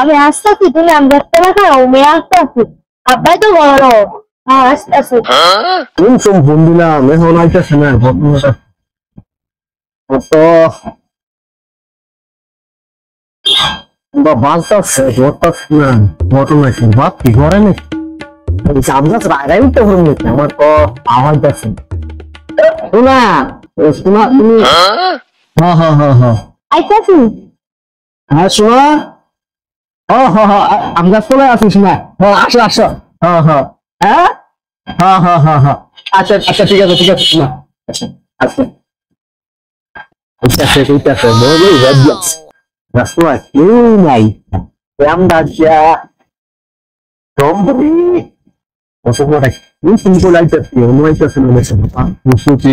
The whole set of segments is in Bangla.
আমি আসতেছি, তুমি আমি দেখতে রাখাও মেয়ে আসতেছি। আব্বাই তো বড় আসতেছি। কোন সব ফোন দিলাম এখন আইতেছে না ঘটনাটা তো বা বাঁচতেছে ঘটতেছে না ঘটনা কি বাপ কি করে নাকি আমরা রাগাই উঠতে পারবো নাকি আমার তো আওয়াজ আছে শোনা শোনা তুমি হ্যাঁ হ্যাঁ হ্যাঁ হ্যাঁ আইতাছি। হ্যাঁ শোনা হ্যাঁ হ্যাঁ হ্যাঁ আমরা চলে আসিস না হ্যাঁ আসো আসো হ্যাঁ হ্যাঁ হ্যাঁ হ্যাঁ হ্যাঁ হ্যাঁ হ্যাঁ আচ্ছা আচ্ছা ঠিক আছে শোনা আচ্ছা আচ্ছা ঠিক আছে বলবি রাস্তা কেউ নাই আমরা যা সম্ভবই কত বড় কি সিম্পল আইতেছি অন্য আইতেছে না সুচি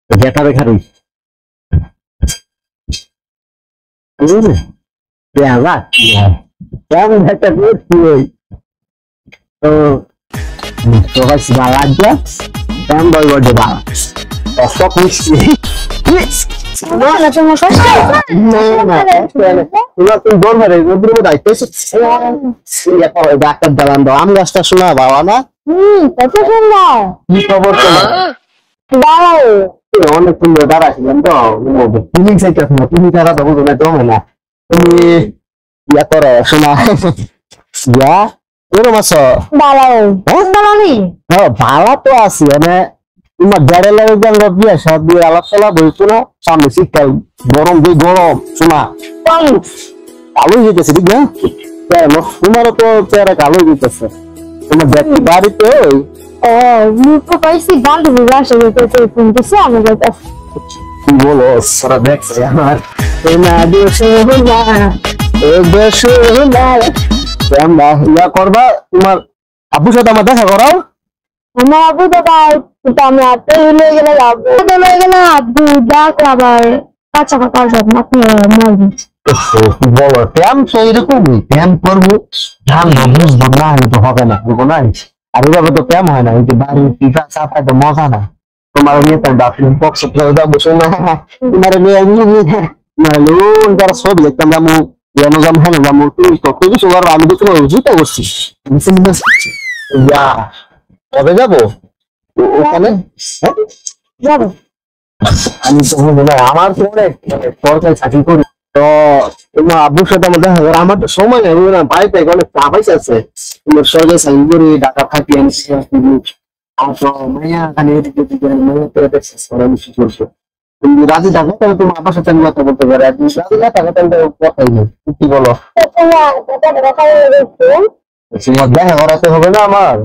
যেটা রেখা রই কেমন একটা করছি ওই তো সবাই বাড়া কেমন বলবো যে বাড়া কষ্ট করছি ডাক্তার দালান দাও আম গাছটা শোনা বাবা না কত সুন্দর। কি খবর দাঁড়াও অনেক সুন্দর দাঁড়াছিলাম তো তুমি চাইতেছ না তুমি তারা তো বুঝো না জমে না তুমি ইয়া করো শোনা ইয়া এরম আছো দাঁড়াও হ্যাঁ ভালো তো আছি মানে তোমার দেড়ে লাগে আমরা বিয়ে সব দিয়ে আলাপ সালাপ হইতো না সামনে শীতকাল গরম যে গরম শোনা ভালোই যেতেছে ঠিক না তোমারও তো চেহারা ভালোই যেতেছে তোমার দেখতে বাড়িতে পাইছি বান্ধবী বাসা ফোন করছে আমি কি বলো সারা দেখছে আমার ইয়া করবা তোমার আব্বুর সাথে আমার দেখা করাও আমার আব্বু তো আমি আপনি লয়ে গেলে আব্বু তো লয়ে গেলে আব্বু ডাক আবার কাঁচা পাকা আপনি মারবেন বলো ট্যাম তো এরকমই ট্যাম করবো ধান বুঝবো না তো হবে না বুঝবো না আর এভাবে তো ট্যাম হয় না ওই যে বাড়ি পিঠা চাপা তো মজা না তোমার নিয়ে তো বাথরুম বক্স বসে না তোমার তারা ছবি দেখতাম যাবো এনো যাম হ্যাঁ যাবো তুমি কত কিছু করবো আমি তো তোমার জুতা করছি কবে যাবো ওখানে যাবো আমি তো আমার তো অনেক সরকারি চাকরি করি তো তোমার আব্বুর সাথে আমার দেখা করে আমার তো সময় নেই না বাড়িতে অনেক চাপাইছে আছে তোমার সরকারি চাকরি করি ঢাকা থাকি তুমি রাজি থাকো তাহলে তোমার আব্বার সাথে আমি কথা বলতে পারি রাজি না থাকো তাহলে কথাই নেই কি বলো তোমার দেখা করাতে হবে না আমার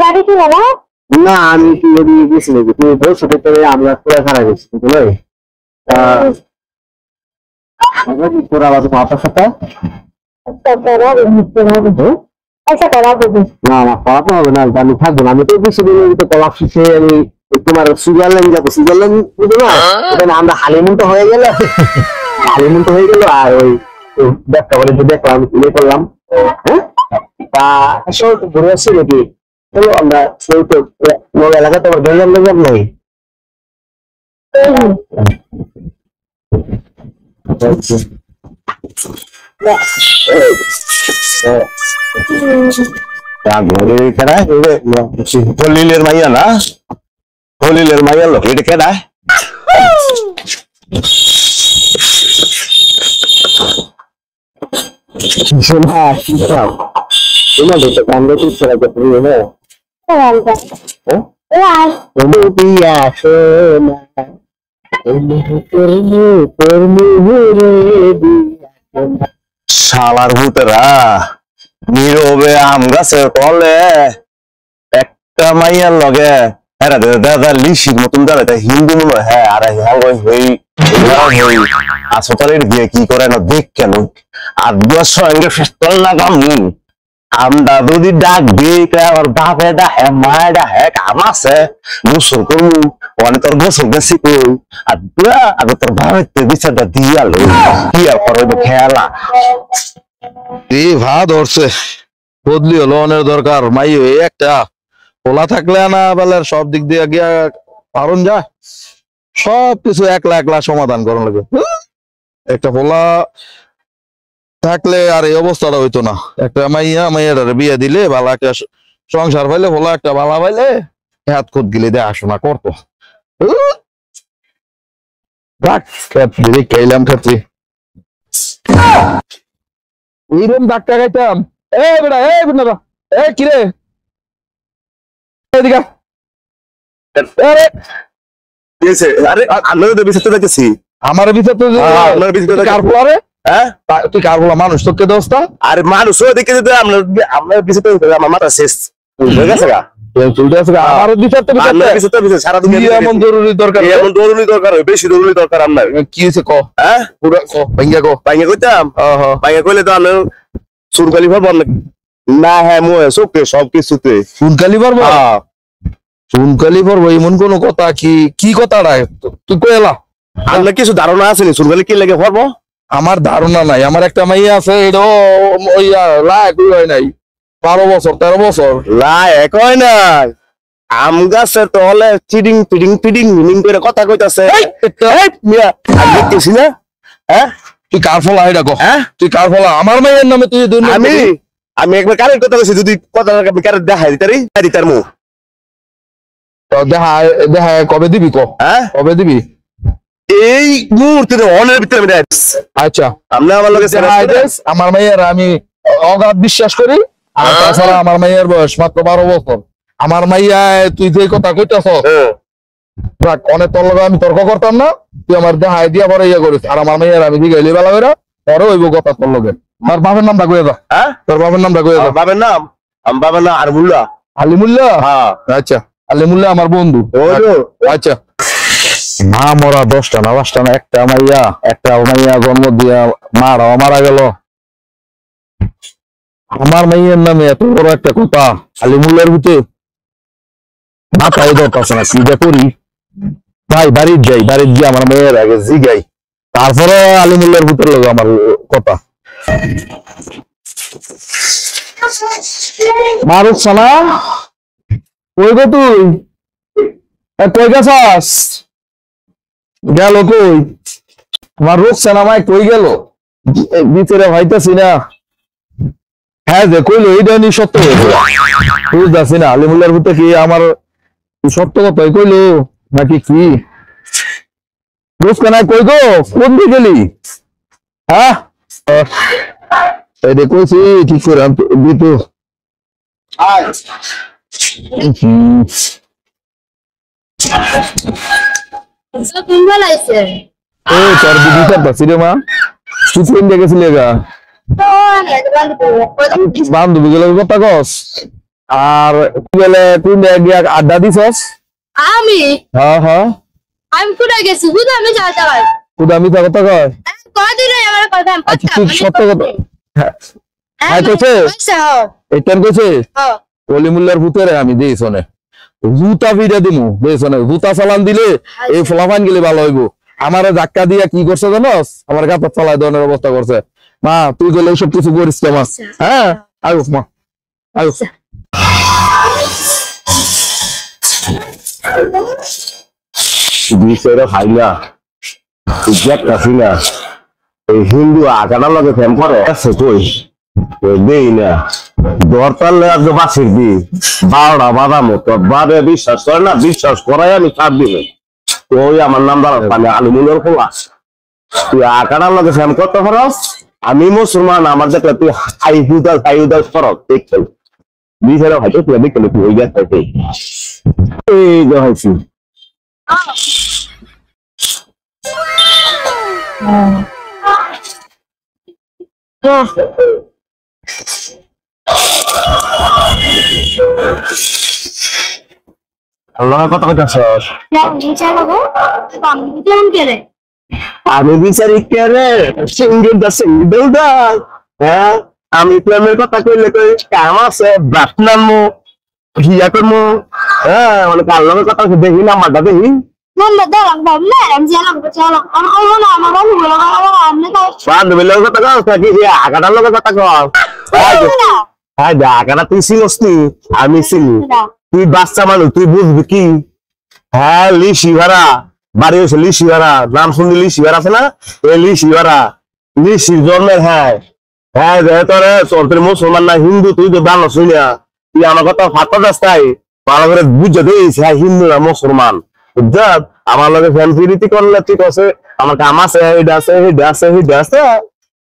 বাড়ি ছিল না না আমি কি গেছি নাকি তুমি বলছো তোরে আমরা পুরা খারাপ গেছি বুঝলে কি করা তোমার আপনার সাথে না না খাওয়াতে হবে না আমি থাকবো না আমি তো বেশি দিন তো কলাপ শিখে আমি তোমার সুইজারল্যান্ড যাবো সুইজারল্যান্ড বুঝলো না ওখানে আমরা হানিমুন তো হয়ে গেল আর ওই দেখা বলে যে দেখলাম ইয়ে করলাম হ্যাঁ তা আসলে ঘুরে আসছি নাকি চলো আমরা সেই তো এলাকা তোমার গেলাম নেই হলিলের মাইয়া না হলিলের মাইয়া লোক এটা কেডা শোনা কি চাও তোমার তো কান্দ তুই ছাড়া করতে হবে শালার ভূতেরা নীরবে আম গাছের তলে একটা মাইয়ার লগে দাদা লিশির মতন দাঁড়ায় হিন্দু মনে হয় হ্যাঁ আর আসতালের দিয়ে কি করে না দেখ কেন আর সঙ্গে ফেস্তল লাগাম আমরা যদি ডাক দিই আমার বাপে ডাহে মায়ে ডাহে কাম আছে গোসল করবো অনেক তোর গোসল গেছি কই আর পুরা আগে তোর বাপের বিচারটা দিয়ালো কি আর করবো খেলা ভা ধরছে বদলি হলো অনেক দরকার মাই একটা খোলা থাকলে না বেলার সব দিক দিয়ে গিয়া পারুন যায় সবকিছু একলা একলা সমাধান করা লাগে। একটা পোলা থাকলে আর এই অবস্থাটা হইতো না। একটা মাইয়াটারে বিয়ে দিলে ভালো একটা সংসার পাইলে, পোলা একটা ভালো পাইলে হাত খুদ গিলে দেখাশোনা করতো। খাইলাম খাচ্ছি এইরকম ডাক্তার খাইতাম। বেটা বেটা কিরে এদিকে আমার ভিতর তুই কার বলা মানুষ তোকে দোস্তা? আরে মানুষ দেখে আপনার পিছনে আমার মাথা শেষ হয়ে গেছে গা। আমার ভিতর সারাদিন এমন জরুরি দরকার, এমন জরুরি দরকার, বেশি জরুরি দরকার আপনার। কি হয়েছে ক? হ্যাঁ পুরো ক, ভাঙ্গা ক। ভাঙ্গা কইতাম, ভাঙ্গা কইলে তো আপনার চুনকালি ভাবন না। হ্যাঁ মো চোখে সবকিছুতে চুনকালি পারবো, চুনকালি পারবো এমন কোন কথা? কি কথাটা তুই কই এলা? আপনার কিছু ধারণা আছে নি চুনকালি কি লাগে পারবো? আমার ধারণা নাই। আমার একটা মাইয়া আছে, এটা লাখ হয় নাই 12 বছর 13 বছর। লায়ক হয় নাই আম গাছে তো হলে চিডিং পিডিং পিডিং মিনিং করে কথা কইতাছে। মিয়া আমি দেখতেছি না। হ্যাঁ তুই কার ফলা এটা কো? হ্যাঁ তুই কার ফলা? আমার মাইয়ের নামে তুই আমি একবার কারের কথা কইছি, যদি কথা আমি কারের দেখাই দিতার মুখ দেখা দেখা কবে দিবি ক? হ্যাঁ কবে দিবি? এই মুহূর্তে অনের ভিতরে আমি আচ্ছা আপনি আমার লগে আমার মাইয়ের আমি অগাধ বিশ্বাস করি। আর তাছাড়া আমার মাইয়ের বয়স মাত্র 12 বছর। আমার মাইয়া তুই যে কথা কইতাছ অনেক তোর লগে আমি তর্ক করতাম না। তুই আমার দেখাই দিয়া পরে ইয়ে করিস। আর আমার মাইয়ার আমি দিকে এলি বেলা করে পরে হইব কথা তোর লগে। তোর বাপের নামটা কইয়া দাও। হ্যাঁ তোর বাপের নামটা কইয়া দাও। বাবার নাম আমার বাবার নাম আরমুল্লাহ। আলিমুল্লাহ? হ্যাঁ আচ্ছা আলিমুল্লাহ আমার বন্ধু। আচ্ছা মা মরা 10টা না 5টা না, একটা মাইয়া জন্ম দিয়া মারাও মারা গেল। আমার মাইয়ের নামে এত বড় একটা কথা আলিমুল্লার ভিতরে মাথায় ধরতেছে না। কি করি ভাই? বাড়ির যাই, বাড়ির গিয়ে আমার মেয়ের আগে জিগাই, তারপরে আলিমুল্লার ভিতরে লোক আমার কথা মারুক সানা। কই গো তুই? কই গেছাস? গেল কই? আমার রোগ সানামায় কই গেল? ভিতরে ভাইতাছি না। হ্যাঁ যে কইলো এইটা নি সত্য বুঝতেছি না। আলিমুল্লার ভিতরে কি আমার সত্য কথাই কইলো নাকি কি? রোজ কানায় কই গো? কোন দিকে গেলি? হ্যাঁ কইছি ঠিক করে দিত। তোর দিদি পারতাছি রে মা। তুই কোন দিকে গেছিলি গা? বান্ধবী গুলো কথা কস আর গেলে কোন গিয়া আড্ডা দিছস? আমি হ্যাঁ হ্যাঁ আমি কোথায় গেছি? বুঝ আমি যাইতে পারি কোন আমি তো কথা কয়। কদিন আমার কথা আচ্ছা তুই সত্য কথা হ্যাঁ কইছে এইটান কইছে অলিমুল্লার ভূতেরে আমি দেই শোনে জুতা ভিড়া দিমু দেই শোনে জুতা চালান দিলে এই ফলাফান গেলে ভালো হইব। আমারে ধাক্কা দিয়া কি করছে জানোস? আমার গাপা চালায় দেওয়ার অবস্থা করছে। মা তুই গেলে সব কিছু করিস মা। হ্যাঁ আয়ো মা আয়ো। হাইলা দেখতাছি না এই হিন্দু আকাটার লগে ফেম করে আছে কই দেই না দরতাল একদম বাসির দি 12টা বাদাম তো বাদে বিশ্বাস করে না। বিশ্বাস করাই আমি ছাড় দিবে ওই আমার নাম দাঁড়া মানে আলুমুলের খোলা। তুই আকাটার লগে ফেম করতে পারস? আমি মুসলমান, আমার দেখলে তুই হাইউদাস করস দেখতে বিচারে হয়তো তুই দেখলে তুই ওই গেছে এই যে হয়েছি কথা কইতাছস? আমি বিচারি কে রে? সিঙ্গেল দা। হ্যাঁ আমি প্রেমের কথা কইলে কই কাম আছে বাপ নামো হিয়া করমো। হ্যাঁ মানে কার লগে কথা দেখি না মাথা দেখি বান্ধবীর লগে কথা কস নাকি আগাটার লগে কথা কস? আগাটা তুই চিনস নি? আমি চিনি। তুই বাচ্চা মানুষ তুই বুঝবি কি? হ্যাঁ লিসি ভাড়া বাড়ি হয়েছে লিসি ভাড়া নাম শুনলি লিসি ভাড়া আছে না এই লিসি ভাড়া লিসির জন্মের হ্যাঁ হ্যাঁ তোরে তোর মুসলমান না হিন্দু তুই তো জানো শুনি না তুই আমার কথা ফাটা রাস্তায় ভালো করে বুঝে দিস হ্যাঁ হিন্দু না মুসলমান বুঝছ আমার লগে ফ্যান প্রীতি করলে ঠিক আছে আমার কাম আছে এটা আছে হিডা আছে হিডা আছে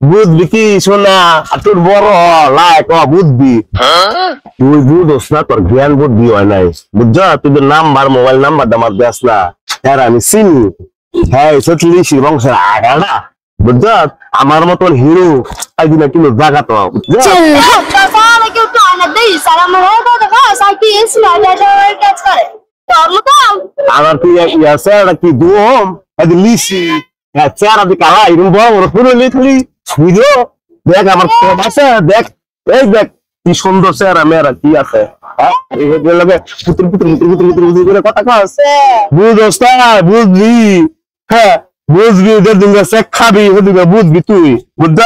বুঝবি কি শোনা আর তোর বড় লাইক বুঝবি তুই বুঝোস না তোর জ্ঞান বুদ্ধি হয় নাই বুঝছ তুই তো নাম্বার মোবাইল নাম্বার দামার দেস না হ্যাঁ আমি চিনি হ্যাঁ সত্যি বংশের আগাটা বুঝছ আমার মতন হিরো একদিন কিন্তু জায়গা তো বুঝছ সারা কেউ তো আনা দেই সারা মনে তো দেখা সাইটি ইসলাম এটা কাজ করে তোর মতো আমার তুই আছে কি দুম একদিন লিসি হ্যাঁ চেহারা দিকে কালা এরকম বড় বড় পুরো লিখলি বুঝলো দেখ আমার আছে দেখ এই দেখ কি সুন্দর চেহারা মেয়েরা কি আছে পুতুল পুতুল পুতুল পুতুল পুতুল পুতুল করে কথা কাজ বুঝোস না বুঝবি হ্যাঁ বুঝবি ওদের দিন চেক খাবি ওদিকে বুঝবি তুই বুঝতে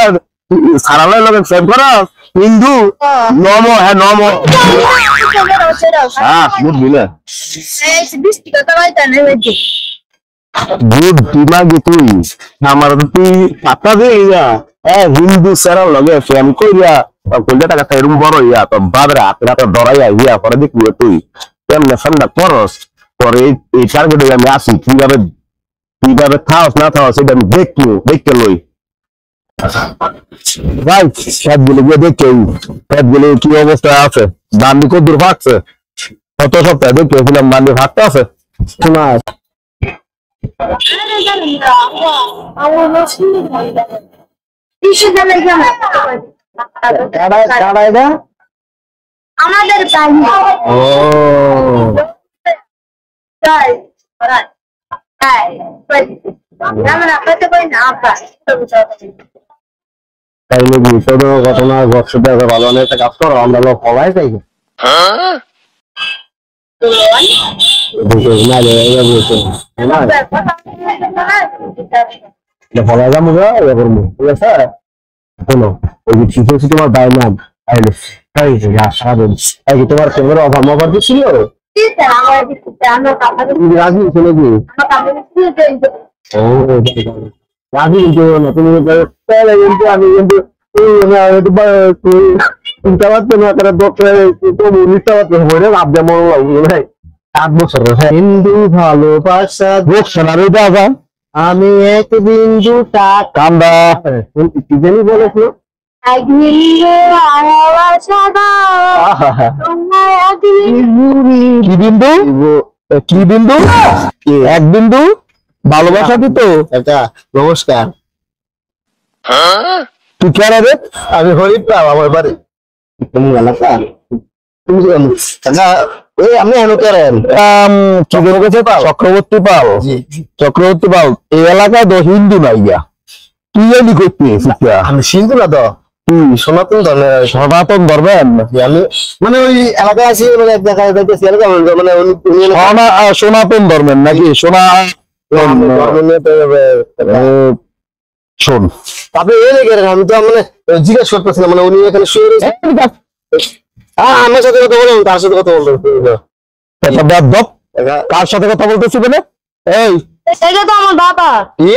সারালের লোক সেভ করাস হিন্দু নম হ্যাঁ নম হ্যাঁ বুঝবি না বুদ্ধি মাগি তুই আমার তুই পাতা দে ইয়া হিন্দু সারা লগে প্রেম কইরা কইলা টাকা এরকম বড় ইয়া তো বাবরা হাতে ধরাইয়া ইয়া পরে দেখবি তুই কেমনে ঠান্ডা করস পরে এই টার্গেটে আমি আসি কিভাবে খাওয়াস না খাওয়াস এটা আমি দেখতে লই ভাই সবগুলো গিয়ে দেখে সবগুলো কি অবস্থায় আছে বান্দি কদ্দুর ভাগছে কত সপ্তাহে দেখেছিলাম বান্দি ভাগতে আছে শোনা আমাদের তাইলে বিপদ ঘটনা ঘটছে ভালো একটা কাজ করো আমরা লোক সবাই চাই ফলাই যাবো ইয়ে করবো ঠিক আছে শোনো ওই যে ঠিক আছে তোমার দায় নাম সারাদিন তোমার সঙ্গে অভাব দিচ্ছিল রাজি শুনে কি ও রাজি কিন্তু না তুমি কিন্তু আমি কিন্তু চিন্তা পারতো না তারা ডক্টর নিতে পারতো আবদা মনে লাগলো ভাই 7 বছর হিন্দু ভালোবাসা ঘোষণারে দাদা আমি এক বিন্দু কান্দা কি জানি বলেছিল কি বিন্দু কি বিন্দু এক বিন্দু ভালোবাসা দিত নমস্কার তুই কে রে আমি হরিপ আমার বাড়ি তুমি এলাকা তুমি আপনি এনে করেন কি গেছে চক্রবর্তী পাল চক্রবর্তী পাল এই এলাকায় তো হিন্দু নাই গা তুই এলি করতে আমি হিন্দু না তো তুই সনাতন ধর্মের সনাতন ধর্মের আমি মানে ওই এলাকায় আছি মানে এক জায়গায় যাইতেছি এলাকা মানে সনাতন ধর্মের নাকি সোনা শোন আপনি এলে গেলেন আমি তো মানে জিজ্ঞেস করতেছিলাম মানে উনি এখানে শুয়ে রয়েছে আমার সাথে কথা বলুন তার সাথে কথা বলতে কার সাথে কথা বলতেছি বলে এই এটা তো আমার বাবা কি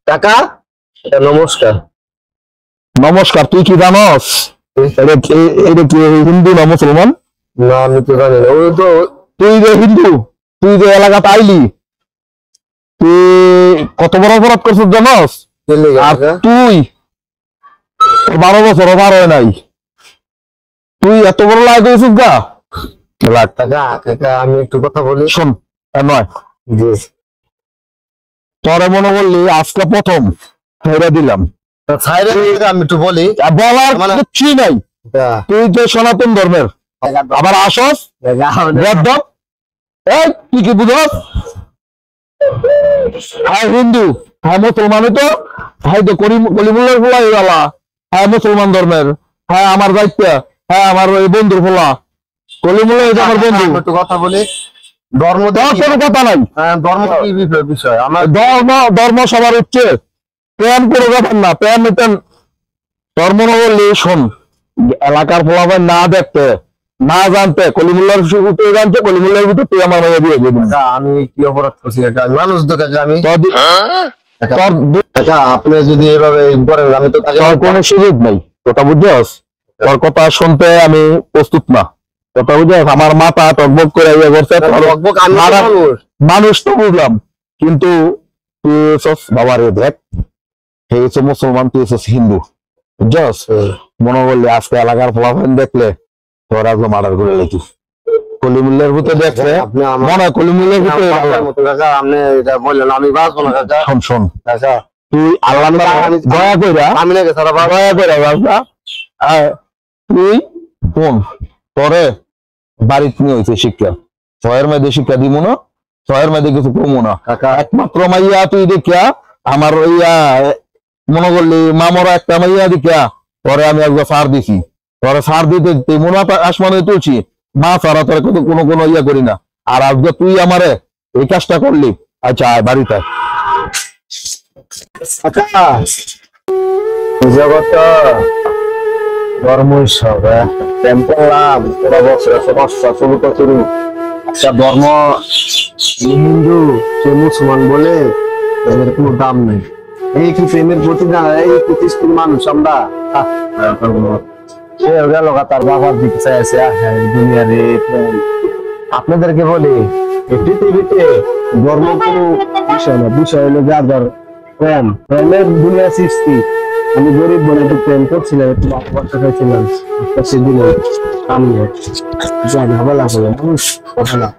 কাকা নমস্কার নমস্কার তুই কি জানস এটা কি হিন্দু না মুসলমান না আমি তো জানি না ওই তো তুই যে হিন্দু তুই যে এলাকাতে আইলি তুই কত বড় অপরাধ করছিস জানস আর তুই 12 বছর ওভার হয় নাই তুই এত বড় লাগ হয়েছিস গা লাখ টাকা আমি একটু কথা বলি শোন নয় তোরে মনে বললি আজকে প্রথম ছেড়ে দিলাম আমি একটু বলি বলার কিচ্ছু নাই তুই যে সনাতন ধর্মের আবার আসস তুই কি বুঝস হ্যাঁ হিন্দু হ্যাঁ মুসলমান তো হ্যাঁ তো কলিমুল্লার ফোলা গেলা হ্যাঁ মুসলমান ধর্মের হ্যাঁ আমার দায়িত্ব হ্যাঁ আমার ওই বন্ধুর ফোলা কলিমুল্লা এটা আমার বন্ধু একটু কথা বলি ধর্ম কোনো কথা নাই ধর্ম কি বিষয় আমার ধর্ম সবার হচ্ছে প্রেম করে ব্যাপার না প্রেম ধর্ম না বললে শোন এলাকার ফলাফল না দেখতে না জানতে কলিমুল্লার ভিতরে জানতে কলিমুল্লার ভিতরে তুই আমার মাইয়া দিয়ে দিবি কাকা আমি কি অপরাধ করছি কাকা আমি মানুষ তো কাকা আমি তোর কাকা আপনি যদি এভাবে করেন আমি তো তাকে তোর কোনো সুযোগ নাই কথা বুঝছস তোর কথা শুনতে আমি প্রস্তুত না কথা বুঝছস আমার মাথা টকবক করে ইয়ে করছে বকবক আমি তো মারা- মানুষ। মানুষ তো বুঝলাম কিন্তু তুই হচ্ছস বাবারে দেখ হে হচ্ছে মুসলমান তুই হচ্ছস হিন্দু বুঝছস মনে করলে আজকে এলাকার ফলাফল দেখলে তোর আজকে মার্ডার করে লেখি কলিমুল্লার ভিতরে দেখলে আপনি আমার মনে হয় কলিমুল্লার ভিতরে আমার মতো কাকা আপনি এটা বললেন আমি বাঁচবো না কাকা শোন শোন কাকা তুই আল্লাহ দয়া কইরা আমি নাকি সারা বাবা দয়া কইরা বাবা তুই কোন তোরে বাড়িতে নিয়ে হয়েছে শিক্ষা ছয়ের মধ্যে শিক্ষা দিব না ছয়ের মধ্যে কিছু কমো না কাকা একমাত্র মাইয়া তুই দেখিয়া আমার ইয়া মনে করলি মামরা একটা মাইয়া দেখিয়া পরে আমি একবার সার দিছি তোরে সার দিতে দিতে মনে আসমানে তুলছি মা সারা তোর কোনো কোনো ইয়া করি না আর আজকে তুই আমারে এই কাজটা করলি আচ্ছা আয় বাড়িতে আয়। কাকা জগত ধর্ম সব প্রেম করলাম ওরা বছর সমস্যা শুরু করুন একটা ধর্ম হিন্দু সে মুসলমান বলে এদের কোনো দাম নেই এই কি প্রেমের প্রতি না এই প্রতিষ্ঠিত মানুষ আমরা সে গেল তার বাবার দিকে চাইছে দুনিয়ার প্রেম আপনাদেরকে বলি এই পৃথিবীতে ধর্ম কোনো বিষয় না বিষয় হলো যার যার প্রেম প্রেমের দুনিয়া সৃষ্টি আমি গরিব বলে একটু প্রেম করছিলাম একটু ভালোবাসা খাইছিলাম সেদিনে আমি জানি ভালো লাগলো মানুষ কথা না